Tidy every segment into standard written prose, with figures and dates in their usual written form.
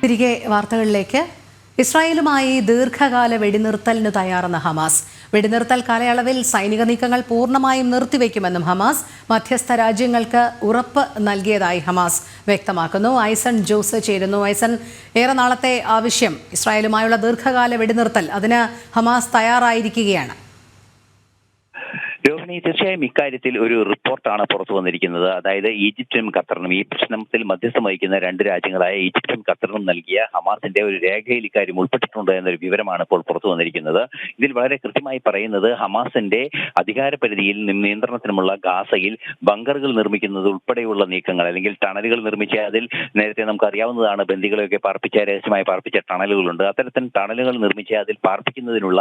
തിരികെ വാർത്തകളിലേക്ക്. ഇസ്രായേലുമായി ദീർഘകാല വെടിനിർത്തലിന് തയ്യാറെന്ന ഹമാസ്. വെടിനിർത്തൽ കാലയളവിൽ സൈനിക നീക്കങ്ങൾ പൂർണ്ണമായും നിർത്തിവെക്കുമെന്നും ഹമാസ് മധ്യസ്ഥ രാജ്യങ്ങൾക്ക് ഉറപ്പ് നൽകിയതായി ഹമാസ് വ്യക്തമാക്കുന്നു. ഐസൺ ജോസ് ചേരുന്നു. ഐസൺ, ഏറെ നാളത്തെ ആവശ്യം ഇസ്രായേലുമായുള്ള ദീർഘകാല വെടിനിർത്തൽ, അതിന് ഹമാസ് തയ്യാറായിരിക്കുകയാണ്. രോഹിണി, തീർച്ചയായും ഇക്കാര്യത്തിൽ ഒരു റിപ്പോർട്ടാണ് പുറത്തു വന്നിരിക്കുന്നത്. അതായത് ഈജിപ്തിനും ഖത്തറിനും ഈ പ്രശ്നത്തിൽ മധ്യസ്ഥം വഹിക്കുന്ന രണ്ട് രാജ്യങ്ങളായ ഈജിപ്തും ഖത്തറിനും നൽകിയ ഹമാസിന്റെ ഒരു രേഖയിൽ ഇക്കാര്യം ഉൾപ്പെട്ടിട്ടുണ്ട് എന്നൊരു വിവരമാണ് ഇപ്പോൾ പുറത്തു വന്നിരിക്കുന്നത്. ഇതിൽ വളരെ കൃത്യമായി പറയുന്നത് ഹമാസിന്റെ അധികാരപരിധിയിൽ നിയന്ത്രണത്തിനുമുള്ള ഗാസയിൽ ബങ്കറുകൾ നിർമ്മിക്കുന്നത് ഉൾപ്പെടെയുള്ള നീക്കങ്ങൾ, അല്ലെങ്കിൽ ടണലുകൾ നിർമ്മിച്ച, അതിൽ നേരത്തെ നമുക്ക് അറിയാവുന്നതാണ്, ബന്ദികളെയൊക്കെ രഹസ്യമായി പാർപ്പിച്ച ടണലുകളുണ്ട്. അത്തരത്തിൽ ടണലുകൾ നിർമ്മിച്ച് അതിൽ പാർപ്പിക്കുന്നതിനുള്ള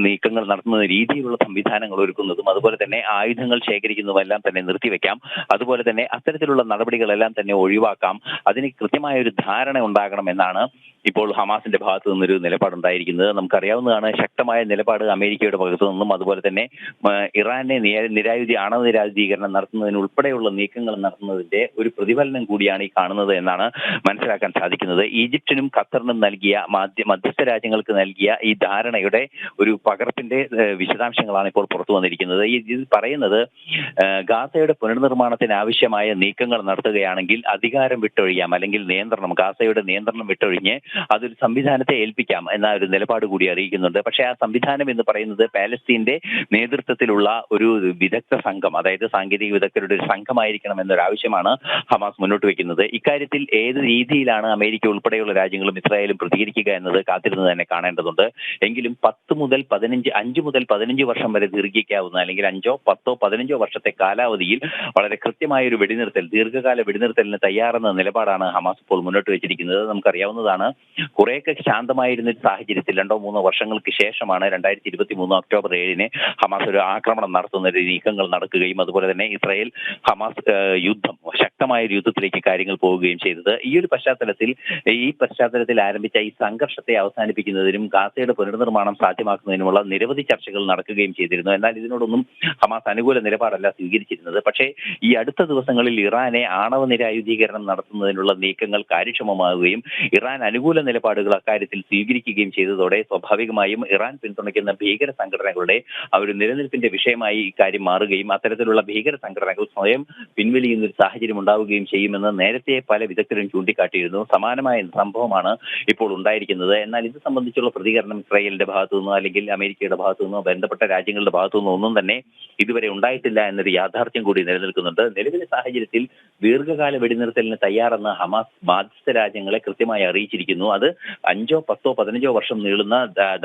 നീക്കങ്ങൾ നടത്തുന്ന രീതിയിലുള്ള സംവിധാനങ്ങൾ ഒരുക്കുന്നത്, അതുപോലെ തന്നെ ആയുധങ്ങൾ ശേഖരിക്കുന്നതുമെല്ലാം തന്നെ നിർത്തിവെക്കാം. അതുപോലെ തന്നെ അത്തരത്തിലുള്ള നടപടികളെല്ലാം തന്നെ ഒഴിവാക്കാം. അതിന് കൃത്യമായ ഒരു ധാരണ ഉണ്ടാകണം എന്നാണ് ഇപ്പോൾ ഹമാസിന്റെ ഭാഗത്തു നിന്നൊരു നിലപാടുണ്ടായിരിക്കുന്നത്. നമുക്കറിയാവുന്നതാണ്, ശക്തമായ നിലപാട് അമേരിക്കയുടെ ഭാഗത്തു നിന്നും, അതുപോലെ തന്നെ ഇറാനെ ആണവ നിരായുധീകരണം നടത്തുന്നതിന് ഉൾപ്പെടെയുള്ള നീക്കങ്ങൾ നടത്തുന്നതിന്റെ ഒരു പ്രതിഫലനം കൂടിയാണ് ഈ കാണുന്നത് എന്നാണ് മനസ്സിലാക്കാൻ സാധിക്കുന്നത്. ഈജിപ്തിനും ഖത്തറിനും നൽകിയ മധ്യസ്ഥ രാജ്യങ്ങൾക്ക് നൽകിയ ഈ ധാരണയുടെ ഒരു പകർപ്പിന്റെ വിശദാംശങ്ങളാണ് ഇപ്പോൾ പുറത്തു വന്നിരിക്കുന്നത്. ഇത് പറയുന്നത്, ഗാസയുടെ പുനർനിർമ്മാണത്തിന് ആവശ്യമായ നീക്കങ്ങൾ നടത്തുകയാണെങ്കിൽ അധികാരം വിട്ടൊഴിയാം, അല്ലെങ്കിൽ ഗാസയുടെ നിയന്ത്രണം വിട്ടൊഴിഞ്ഞ് അതൊരു സംവിധാനത്തെ ഏൽപ്പിക്കാം എന്ന ഒരു നിലപാട് കൂടി അറിയിക്കുന്നുണ്ട്. പക്ഷേ ആ സംവിധാനം എന്ന് പറയുന്നത് പാലസ്തീന്റെ നേതൃത്വത്തിലുള്ള ഒരു വിദഗ്ധ സംഘം, അതായത് സാങ്കേതിക വിദഗ്ധരുടെ ഒരു സംഘമായിരിക്കണം എന്നൊരു ആവശ്യമാണ് ഹമാസ് മുന്നോട്ട് വെക്കുന്നത്. ഇക്കാര്യത്തിൽ ഏത് രീതിയിലാണ് അമേരിക്ക ഉൾപ്പെടെയുള്ള രാജ്യങ്ങളും ഇസ്രായേലും പ്രതികരിക്കുക എന്നത് കാത്തിരുന്ന് തന്നെ കാണേണ്ടതുണ്ട്. എങ്കിലും 5 മുതൽ 15 വർഷം വരെ ദീർഘിക്കാവുന്ന, അല്ലെങ്കിൽ 5, 10, 15 വർഷത്തെ കാലാവധിയിൽ വളരെ കൃത്യമായ ഒരു വെടിനിർത്തൽ, ദീർഘകാല വെടിനിർത്തലിന് തയ്യാറെന്ന നിലപാടാണ് ഹമാസ് ഇപ്പോൾ മുന്നോട്ട് വെച്ചിരിക്കുന്നത്. നമുക്കറിയാവുന്നതാണ്, കുറേയൊക്കെ ശാന്തമായിരുന്ന ഒരു സാഹചര്യത്തിൽ 2-3 വർഷങ്ങൾക്ക് ശേഷമാണ് 2023 ഒക്ടോബർ 7 ഹമാസ് ഒരു ആക്രമണം നടത്തുന്ന നീക്കങ്ങൾ നടക്കുകയും, അതുപോലെ തന്നെ ഇസ്രായേൽ ഹമാസ് ശക്തമായ ഒരു യുദ്ധത്തിലേക്ക് കാര്യങ്ങൾ പോവുകയും ചെയ്തത്. ഈ പശ്ചാത്തലത്തിൽ ആരംഭിച്ച ഈ സംഘർഷത്തെ അവസാനിപ്പിക്കുന്നതിനും ഗാസയുടെ പുനർനിർമ്മാണം സാധ്യമാക്കുന്നതിനുമുള്ള നിരവധി ചർച്ചകൾ നടക്കുകയും ചെയ്തിരുന്നു. എന്നാൽ ഇതിനോടൊന്നും ഹമാസ് അനുകൂല നിലപാടല്ല സ്വീകരിച്ചിരുന്നത്. പക്ഷേ ഈ അടുത്ത ദിവസങ്ങളിൽ ഇറാനെ ആണവ നിരായുധീകരണം നടത്തുന്നതിനുള്ള നീക്കങ്ങൾ കാര്യക്ഷമമാവുകയും ഇറാൻ അനുകൂല നിലപാടുകൾ അക്കാര്യത്തിൽ സ്വീകരിക്കുകയും ചെയ്തതോടെ സ്വാഭാവികമായും ഇറാൻ പിന്തുണയ്ക്കുന്ന ഭീകര സംഘടനകളുടെ ഒരു നിലനിൽപ്പിന്റെ വിഷയമായി ഇക്കാര്യം മാറുകയും അത്തരത്തിലുള്ള ഭീകര സംഘടനകൾ സ്വയം പിൻവലിയുന്ന ഒരു സാഹചര്യം ഉണ്ടാവുകയും ചെയ്യുമെന്ന് നേരത്തെ പല വിദഗ്ധരും ചൂണ്ടിക്കാട്ടിയിരുന്നു. സമാനമായ സംഭവമാണ് ഇപ്പോൾ ഉണ്ടായിരിക്കുന്നത്. എന്നാൽ ഇത് സംബന്ധിച്ചുള്ള പ്രതികരണം ഇസ്രായേലിന്റെ ഭാഗത്തു നിന്നോ, അല്ലെങ്കിൽ അമേരിക്കയുടെ ഭാഗത്തു നിന്നോ, ബന്ധപ്പെട്ട രാജ്യങ്ങളുടെ ഭാഗത്തു നിന്നോ ഒന്നും തന്നെ ഇതുവരെ ഉണ്ടായിട്ടില്ല എന്നൊരു യാഥാർത്ഥ്യം കൂടി നിലനിൽക്കുന്നുണ്ട്. നിലവിലെ സാഹചര്യത്തിൽ ദീർഘകാല വെടിനിർത്തലിന് തയ്യാറെന്ന ഹമാസ് മധ്യസ്ഥ രാജ്യങ്ങളെ കൃത്യമായി അറിയിച്ചിരിക്കുന്നു. അത് 5, 10, 15 വർഷം നീളുന്ന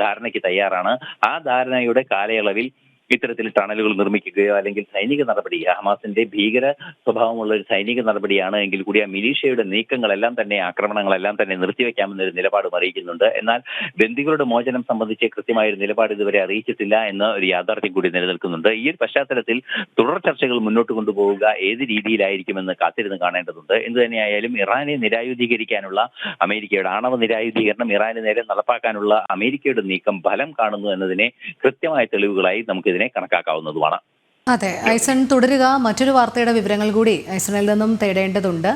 ധാരണയ്ക്ക് തയ്യാറാണ്. ആ ധാരണയുടെ കാലയളവിൽ ഇത്തരത്തിൽ ടണലുകൾ നിർമ്മിക്കുകയോ, അല്ലെങ്കിൽ സൈനിക നടപടി, ഹമാസിന്റെ ഭീകര സ്വഭാവമുള്ള ഒരു സൈനിക നടപടിയാണ് എങ്കിൽ കൂടി ആ മിലീഷ്യയുടെ നീക്കങ്ങളെല്ലാം തന്നെ, ആക്രമണങ്ങളെല്ലാം തന്നെ നിർത്തിവെക്കാമെന്നൊരു നിലപാടും അറിയിക്കുന്നുണ്ട്. എന്നാൽ ബന്ദികളുടെ മോചനം സംബന്ധിച്ച് കൃത്യമായ ഒരു നിലപാട് ഇതുവരെ അറിയിച്ചിട്ടില്ല എന്ന ഒരു യാഥാർത്ഥ്യം കൂടി നിലനിൽക്കുന്നുണ്ട്. ഈ ഒരു പശ്ചാത്തലത്തിൽ തുടർ ചർച്ചകൾ മുന്നോട്ട് കൊണ്ടുപോവുക ഏത് രീതിയിലായിരിക്കുമെന്ന് കാത്തിരുന്ന് കാണേണ്ടതുണ്ട്. എന്തു തന്നെയായാലും ഇറാനെ നിരായുധീകരിക്കാനുള്ള അമേരിക്കയുടെ ആണവ നിരായുധീകരണം ഇറാന് നേരെ നടപ്പാക്കാനുള്ള അമേരിക്കയുടെ നീക്കം ഫലം കാണുന്നു എന്നതിനെ കൃത്യമായ തെളിവുകളായി നമുക്ക് കണക്കാക്കാവുന്നതുമാണ്. അതെ, ഐസൺ തുടരുക. മറ്റൊരു വാർത്തയുടെ വിവരങ്ങൾ കൂടി ഐസണിൽ നിന്നും തേടേണ്ടതുണ്ട്.